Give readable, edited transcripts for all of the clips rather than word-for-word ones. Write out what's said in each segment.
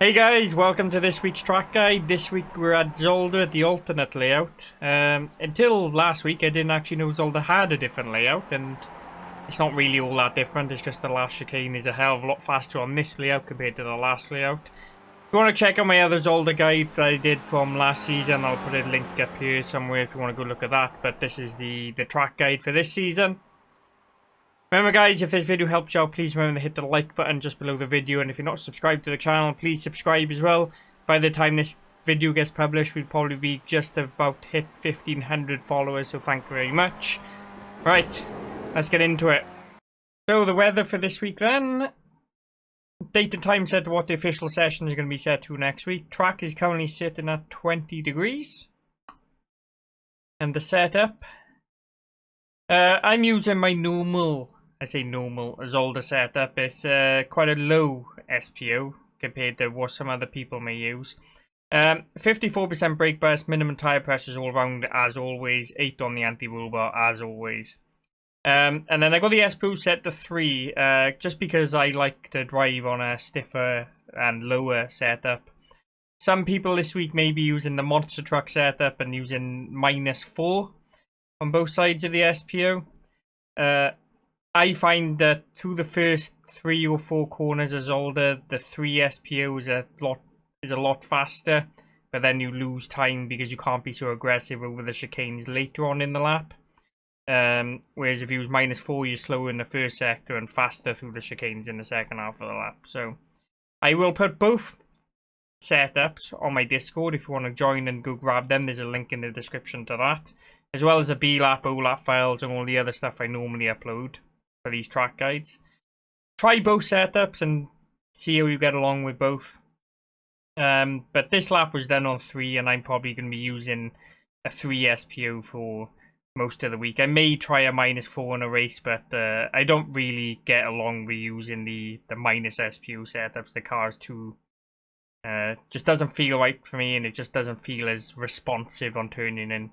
Hey guys, welcome to this week's track guide. This week we're at Zolder, the alternate layout. Until last week I didn't actually know Zolder had a different layout, and it's not really all that different. It's just the last chicane is a hell of a lot faster on this layout compared to the last layout. If you want to check out my other Zolder guide that I did from last season, I'll put a link up here somewhere if you want to go look at that. But this is the track guide for this season. Remember guys, if this video helped you out, please remember to hit the like button just below the video, and if you're not subscribed to the channel, please subscribe as well. By the time this video gets published, we'll probably be just about hit 1500 followers, so thank you very much. Right, let's get into it. So the weather for this week then. Date and time set to what the official session is going to be set to next week. Track is currently sitting at 20 degrees. And the setup. I'm using my normal Zolder setup. It's quite a low SPO compared to what some other people may use. 54% brake burst, minimum tyre pressures all round as always, 8 on the anti-roll bar as always. And then I got the SPO set to 3, just because I like to drive on a stiffer and lower setup. Some people this week may be using the monster truck setup and using -4 on both sides of the SPO. I find that through the first 3 or 4 corners of Zolder, the 3 SPO is a lot faster, but then you lose time because you can't be so aggressive over the chicanes later on in the lap. Whereas if you use -4, you're slower in the first sector and faster through the chicanes in the second half of the lap. So I will put both setups on my Discord if you want to join and go grab them. There's a link in the description to that, as well as the B-lap, O-lap files and all the other stuff I normally upload for these track guides. Try both setups and see how you get along with both. But this lap was done on 3, and I'm probably going to be using a 3 SPO for most of the week. I may try a -4 in a race, but I don't really get along with using the -SPO setups. The car's too just doesn't feel right for me, and it just doesn't feel as responsive on turning in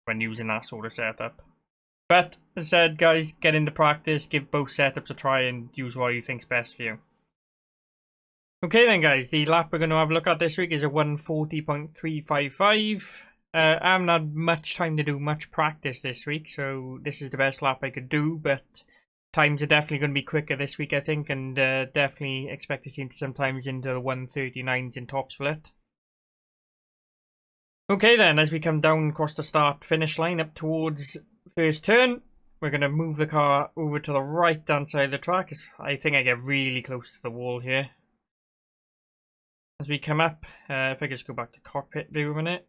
when using that sort of setup. But as I said, guys, get into practice, give both setups a try, and use what you think's best for you. Okay then guys, the lap we're going to have a look at this week is a 140.355. I haven't had much time to do much practice this week, so this is the best lap I could do, but times are definitely going to be quicker this week, I think, and definitely expect to see sometimes into the 139s in top split. Okay then, as we come down across the start-finish line up towards first turn, we're going to move the car over to the right-hand side of the track. I think I get really close to the wall here. As we come up, if I just go back to cockpit view a minute.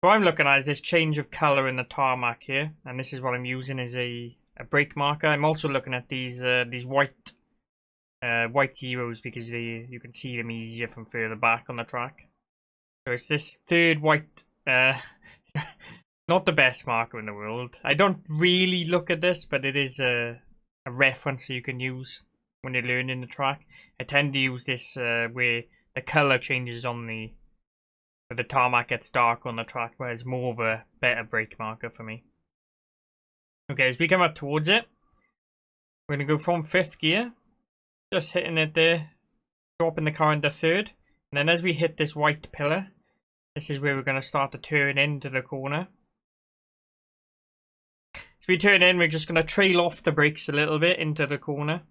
What I'm looking at is this change of colour in the tarmac here, and this is what I'm using as a brake marker. I'm also looking at these white zeros because you can see them easier from further back on the track. So it's this third white, not the best marker in the world. I don't really look at this, but it is a reference you can use when you're learning the track. I tend to use this where the colour changes on where the tarmac gets dark on the track, where it's more of a better brake marker for me. Okay, as we come up towards it, we're going to go from 5th gear, just hitting it there, dropping the car into 3rd, and then as we hit this white pillar, this is where we're going to start to turn into the corner. As we turn in, we're just going to trail off the brakes a little bit into the corner,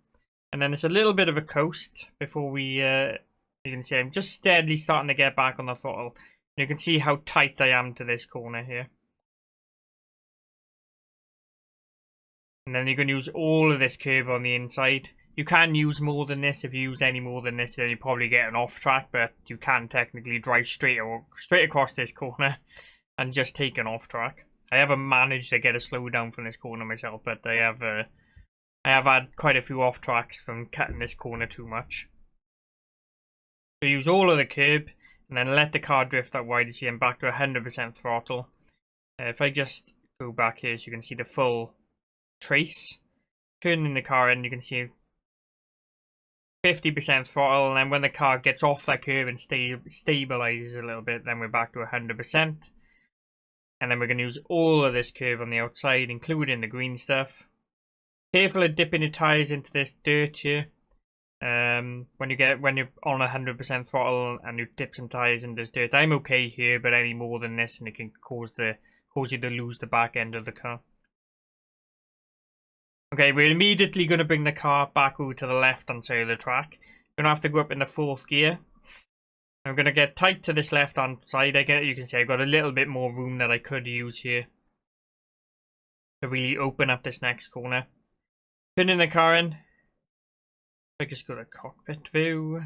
and then it's a little bit of a coast before we, you can see I'm just steadily starting to get back on the throttle. You can see how tight I am to this corner here. And then you can use all of this curve on the inside. You can use more than this. If you use any more than this, then you probably get an off track, but you can technically drive straight across this corner and just take an off track. I haven't managed to get a slowdown from this corner myself, but I have had quite a few off tracks from cutting this corner too much. So use all of the curb and then let the car drift that wide. You see I'm back to 100% throttle. If I just go back here so you can see the full trace, turning the car in, you can see 50% throttle, and then when the car gets off that curve and stabilizes a little bit, then we're back to 100%. And then we're going to use all of this curve on the outside, including the green stuff. Careful of dipping your tyres into this dirt here. When you're on 100% throttle and you dip some tires in this dirt. I'm okay here, but any more than this and it can cause you to lose the back end of the car. Okay, we're immediately going to bring the car back over to the left hand side of the track. We're going to have to go up in the 4th gear. I'm going to get tight to this left hand side. You can see I've got a little bit more room that I could use here to really open up this next corner. Turning the car in. I just go to cockpit view.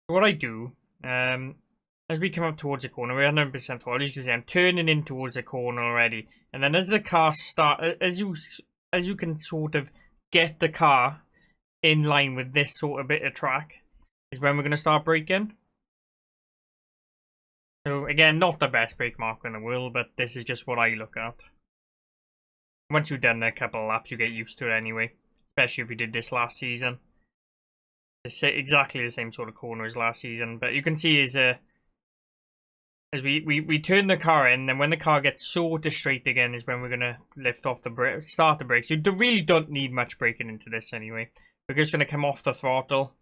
So what I do, as we come up towards the corner, we're 100% throttle. As you can see, I'm turning in towards the corner already. And then as the car as you can sort of get the car in line with this sort of bit of track, is when we're going to start braking. So again, not the best brake marker in the world, but this is just what I look at. Once you've done a couple of laps, you get used to it anyway. Especially if you did this last season. It's exactly the same sort of corner as last season. But you can see as we turn the car in, and when the car gets sort of straight again is when we're going to lift off the brake, start the brakes. You really don't need much braking into this anyway. We're just going to come off the throttle,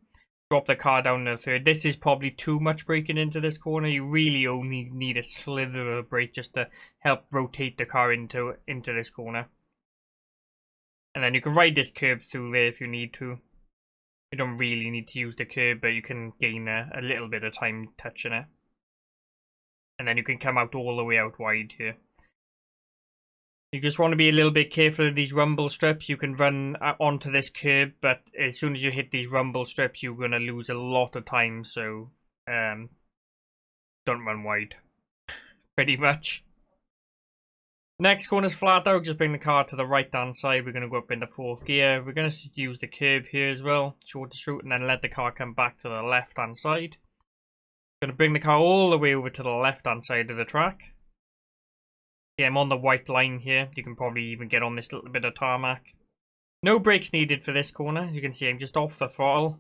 drop the car down to the 3rd. This is probably too much braking into this corner. You really only need a slither of brake just to help rotate the car into this corner. And then you can ride this curb through there if you need to. You don't really need to use the curb, but you can gain a little bit of time touching it. And then you can come out all the way out wide here. You just want to be a little bit careful of these rumble strips. You can run onto this curb, but as soon as you hit these rumble strips, you're going to lose a lot of time. So, don't run wide. Pretty much. Next corner's flat out. Just bring the car to the right hand side. We're going to go up into 4th gear. We're going to use the curb here as well. Short to shoot, and then let the car come back to the left hand side. Going to bring the car all the way over to the left hand side of the track. Yeah, I'm on the white line here. You can probably even get on this little bit of tarmac. No brakes needed for this corner. You can see I'm just off the throttle.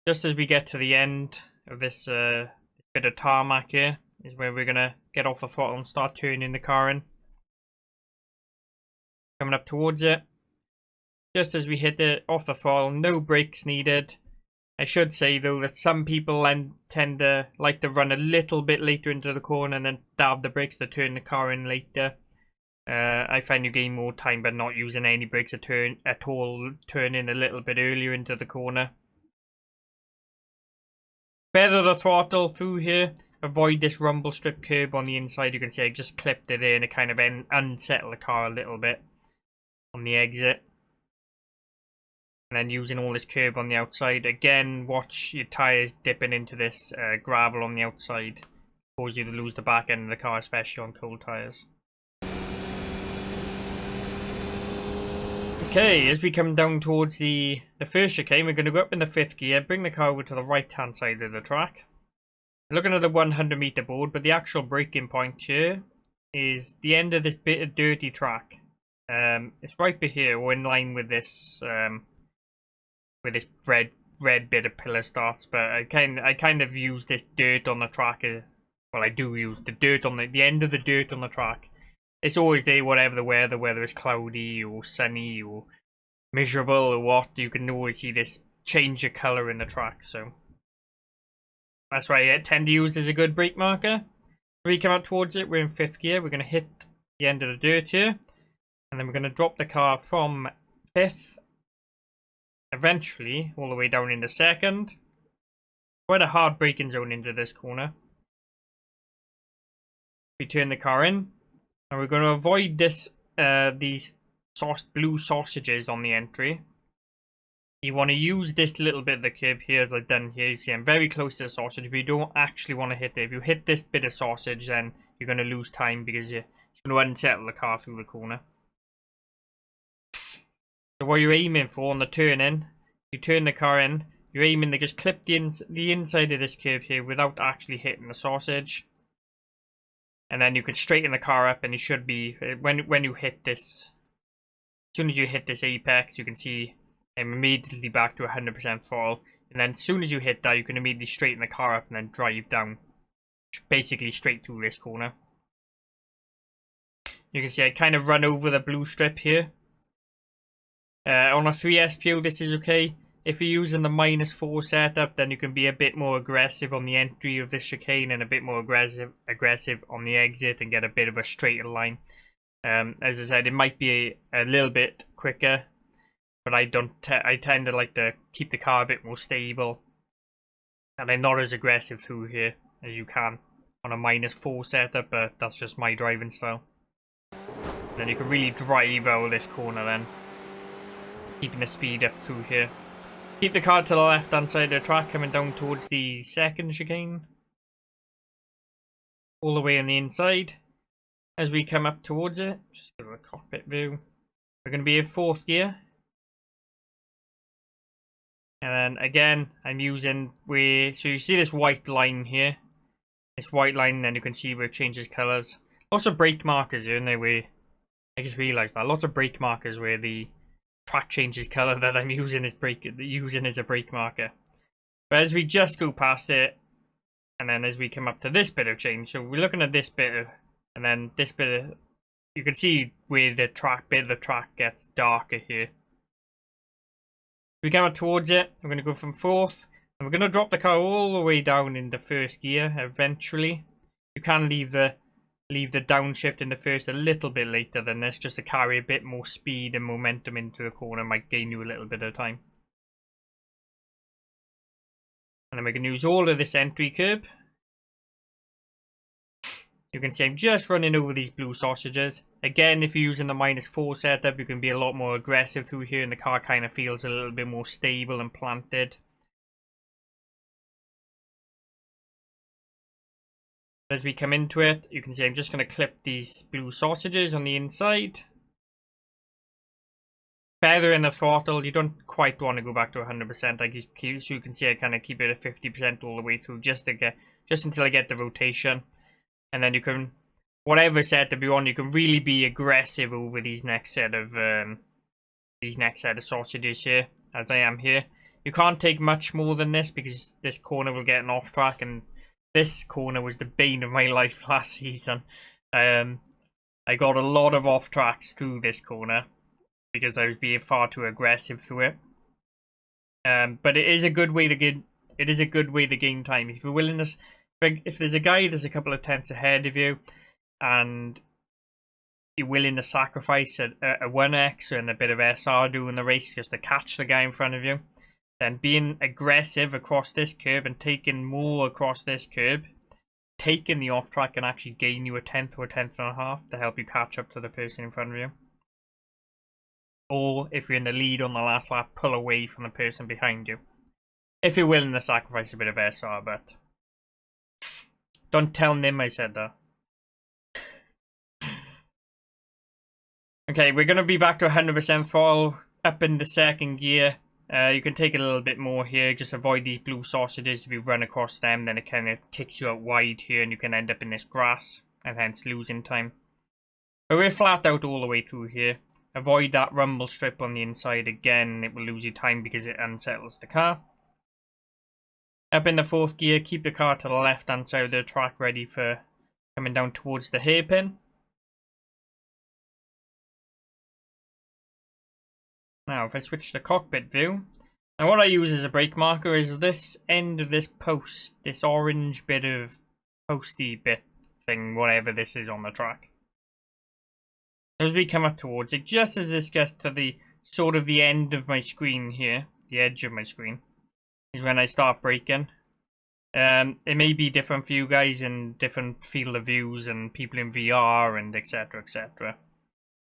Just as we get to the end of this bit of tarmac here is where we're going to get off the throttle and start turning the car in. Coming up towards it. Just as we hit it off the throttle, no brakes needed. I should say though that some people tend to like to run a little bit later into the corner and then dab the brakes to turn the car in later. I find you gain more time by not using any brakes at all, turning a little bit earlier into the corner. Feather the throttle through here. Avoid this rumble strip curb on the inside. You can see I just clipped it there and it kind of unsettled the car a little bit on the exit. And then using all this curb on the outside. Again, watch your tyres dipping into this gravel on the outside. Cause you to lose the back end of the car, especially on cold tyres. Okay, as we come down towards the first chicane, we're going to go up in the 5th gear, bring the car over to the right hand side of the track. Looking at the 100 meter board, but the actual braking point here is the end of this bit of dirty track. It's right here, or in line with this red bit of pillar starts. But I kind of use this dirt on the track. Well, I do use the dirt on the end of the dirt on the track. It's always there, whatever the weather, whether it's cloudy or sunny or miserable or what. You can always see this change of color in the track. So that's why I tend to use this as a good brake marker. When we come out towards it, we're in 5th gear. We're going to hit the end of the dirt here. And then we're going to drop the car from 5th. Eventually, all the way down into 2nd. Quite a hard braking zone into this corner. We turn the car in. And we're going to avoid these blue sausages on the entry. You want to use this little bit of the curb here, as I've done here. You see I'm very close to the sausage, but you don't actually want to hit it. If you hit this bit of sausage, then you're going to lose time because you're going to unsettle the car through the corner. So what you're aiming for on the turn in, you turn the car in, you're aiming to just clip the inside of this curb here without actually hitting the sausage. And then you can straighten the car up, and you should be, when you hit this, as soon as you hit this apex, you can see I'm immediately back to 100% throttle. And then as soon as you hit that, you can immediately straighten the car up and then drive down. Basically straight through this corner. You can see I kind of run over the blue strip here. On a 3 SPO, this is okay. If you're using the -4 setup, then you can be a bit more aggressive on the entry of the chicane and a bit more aggressive on the exit and get a bit of a straighter line. As I said, it might be a little bit quicker, but I tend to like to keep the car a bit more stable, and I'm not as aggressive through here as you can on a -4 setup, but that's just my driving style. And then you can really drive out of this corner then, keeping the speed up through here. Keep the car to the left hand side of the track, coming down towards the second chicane, all the way on the inside. As we come up towards it, just go to the cockpit view, we're going to be in 4th gear. And then again, I'm using so you see this white line here, this white line, and then you can see where it changes colours. Lots of brake markers here, where I just realised that lots of brake markers where the track changes colour that I'm using as a brake marker. But as we just go past it, and then as we come up to this bit of change, so we're looking at this bit of, and then this bit of, you can see where the bit of the track gets darker here. We come up towards it, we're going to go from 4th, and we're going to drop the car all the way down in the 1st gear eventually. You can leave the downshift in the 1st a little bit later than this, just to carry a bit more speed and momentum into the corner, might gain you a little bit of time. And then we can use all of this entry curb. You can see I'm just running over these blue sausages. Again, if you're using the -4 setup, you can be a lot more aggressive through here and the car kind of feels a little bit more stable and planted. As we come into it, you can see I'm just going to clip these blue sausages on the inside. Feather in the throttle, you don't quite want to go back to 100%. So you can see I kind of keep it at 50% all the way through, just until I get the rotation. And then you can, whatever setup you want, you can really be aggressive over these next set of sausages here, as I am here. You can't take much more than this because this corner will get an off track, and this corner was the bane of my life last season. I got a lot of off tracks through this corner because I was being far too aggressive through it. But it is a good way to gain time if you're willing to. If there's a guy that's a couple of tenths ahead of you, and you're willing to sacrifice a 1X and a bit of SR doing the race just to catch the guy in front of you, then being aggressive across this curb and taking more across this curb, taking the off track, can actually gain you a tenth or a tenth and a half to help you catch up to the person in front of you. Or if you're in the lead on the last lap, pull away from the person behind you. If you're willing to sacrifice a bit of SR, but don't tell Nim I said that. Okay, we're going to be back to 100% throttle, up in the 2nd gear. You can take a little bit more here, just avoid these blue sausages. If you run across them, then it kind of kicks you out wide here and you can end up in this grass and hence losing time. But we're flat out all the way through here. Avoid that rumble strip on the inside again, it will lose you time because it unsettles the car. Up in the 4th gear, keep the car to the left hand side of the track ready for coming down towards the hairpin. Now if I switch to cockpit view, now what I use as a brake marker is this end of this post, this orange bit of posty bit thing, whatever this is on the track. As we come up towards it, just as this gets to the sort of the end of my screen here, the edge of my screen, is when I start braking. It may be different for you guys in different field of views and people in VR and etc, etc.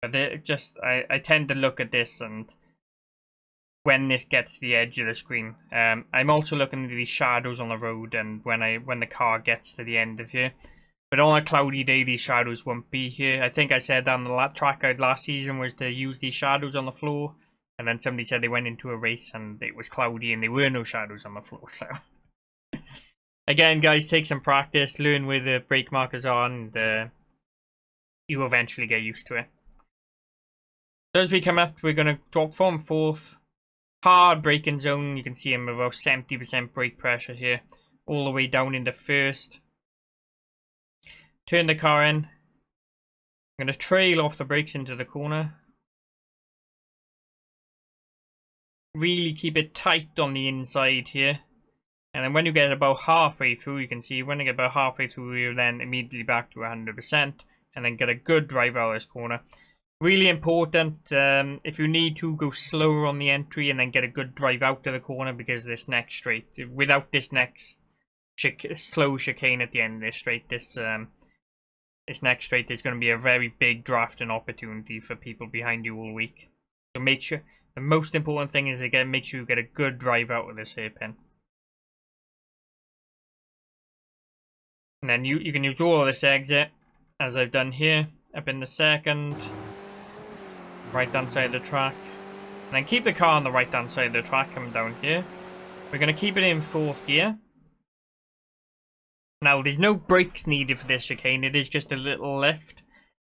But I tend to look at this, and when this gets to the edge of the screen, I'm also looking at these shadows on the road, and when the car gets to the end of here. But on a cloudy day, these shadows won't be here. I think I said that on the track out last season was to use these shadows on the floor. And then somebody said they went into a race and it was cloudy and there were no shadows on the floor. So again, guys, take some practice, learn where the brake markers are, and you eventually get used to it. So as we come up, we're going to drop from 4th. Hard braking zone. You can see I'm about 70% brake pressure here. All the way down into 1st. Turn the car in. I'm going to trail off the brakes into the corner. really keep it tight on the inside here. And then when you get about halfway through, you can see when you get about halfway through, you then immediately back to 100%, and then get a good drive out of this corner. Really important, if you need to, go slower on the entry and then get a good drive out of the corner, because this next straight, without this next slow chicane at the end of this straight, this next straight is going to be a very big drafting opportunity for people behind you all week. So make sure, the most important thing is, again, make sure you get a good drive out of this hairpin. And then you can use all of this exit, as I've done here, up in the second, right hand side of the track. And then keep the car on the right hand side of the track coming down here. We're going to keep it in 4th gear. Now, there's no brakes needed for this chicane, it is just a little lift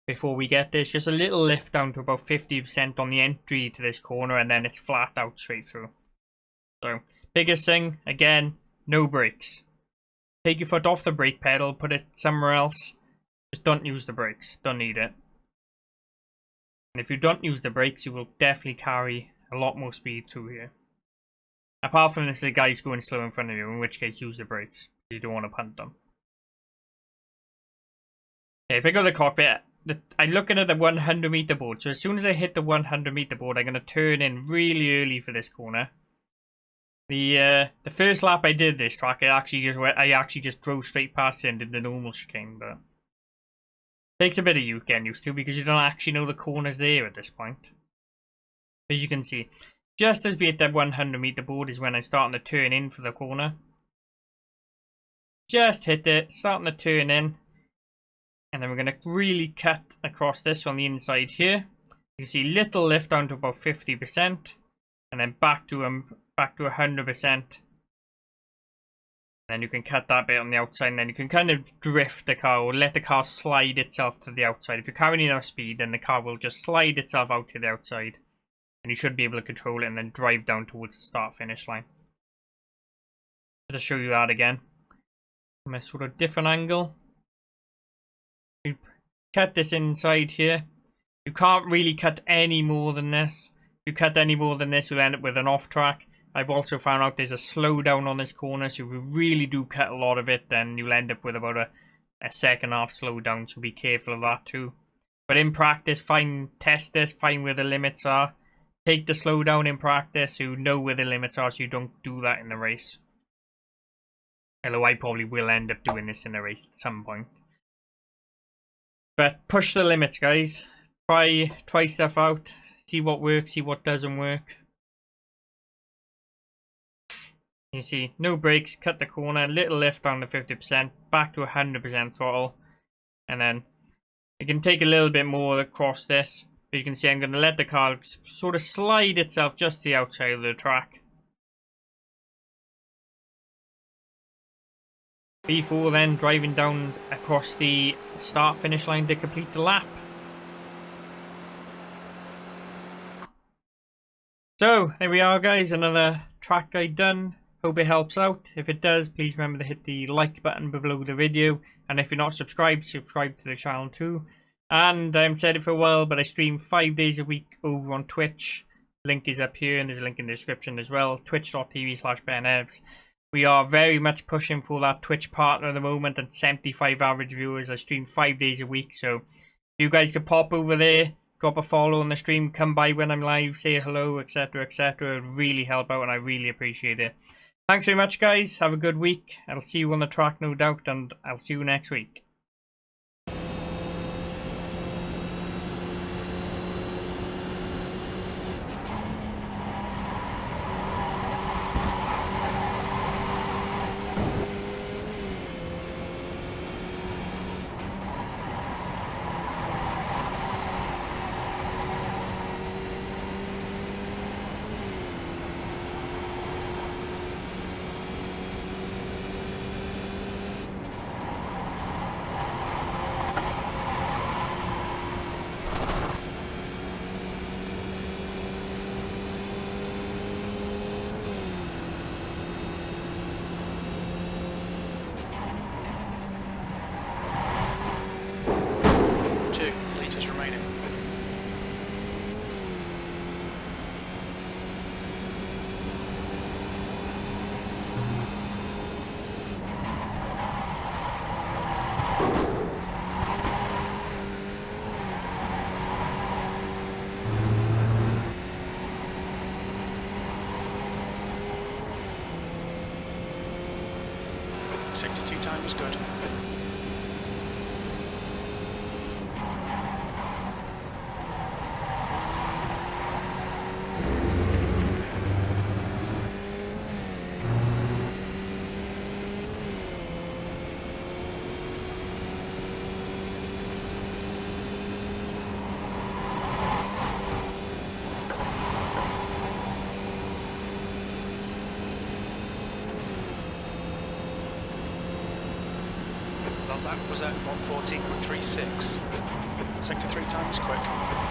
before we get this. Just a little lift down to about 50% on the entry to this corner, and then it's flat out straight through. So, biggest thing, again, no brakes. Take your foot off the brake pedal, put it somewhere else. Just don't use the brakes, don't need it. And if you don't use the brakes, you will definitely carry a lot more speed through here. Apart from this, the guy's going slow in front of you, in which case use the brakes. You don't want to punt them. Okay, if I go to the cockpit, I'm looking at the 100 meter board. So as soon as I hit the 100 meter board, I'm going to turn in really early for this corner. The first lap I did this track, I actually just drove straight past it and did the normal chicane, but it takes a bit of getting used to, because you don't actually know the corners there at this point. As you can see, just as we hit that 100 meter board is when I'm starting to turn in for the corner. Just hit it, starting to turn in, and then we're going to really cut across this on the inside here. You see little lift down to about 50%, and then back to 100%. Then you can cut that bit on the outside, and then you can kind of drift the car, or let the car slide itself to the outside. If you're carrying enough speed, then the car will just slide itself out to the outside, and you should be able to control it and then drive down towards the start-finish line. I'll show you that again from a sort of different angle. You cut this inside here. You can't really cut any more than this. If you cut any more than this, you'll end up with an off track. I've also found out there's a slowdown on this corner, so if you really do cut a lot of it, then you'll end up with about a second half slowdown, so be careful of that too. But in practice, test this, find where the limits are. Take the slowdown in practice, so you know where the limits are, so you don't do that in the race. Although I probably will end up doing this in the race at some point. But push the limits, guys. Try stuff out. See what works, see what doesn't work. You see, no brakes, cut the corner, little lift down to 50%, back to 100% throttle. And then you can take a little bit more across this. But you can see I'm going to let the car sort of slide itself just to the outside of the track. Before then driving down across the start-finish line to complete the lap. So, there we are, guys, another track guide done. Hope it helps out. If it does, please remember to hit the like button below the video. And if you're not subscribed, subscribe to the channel too. And I haven't said it for a while, but I stream 5 days a week over on Twitch. Link is up here, and there's a link in the description as well. Twitch.tv/BenEvs. We are very much pushing for that Twitch partner at the moment, and 75 average viewers. I stream 5 days a week, so you guys can pop over there, drop a follow on the stream, come by when I'm live, say hello, etc, etc. It would really help out, and I really appreciate it. Thanks very much, guys. Have a good week. I'll see you on the track, no doubt, and I'll see you next week. Sector 2 time was good. That was at 114.36. Sector 3 time was quick.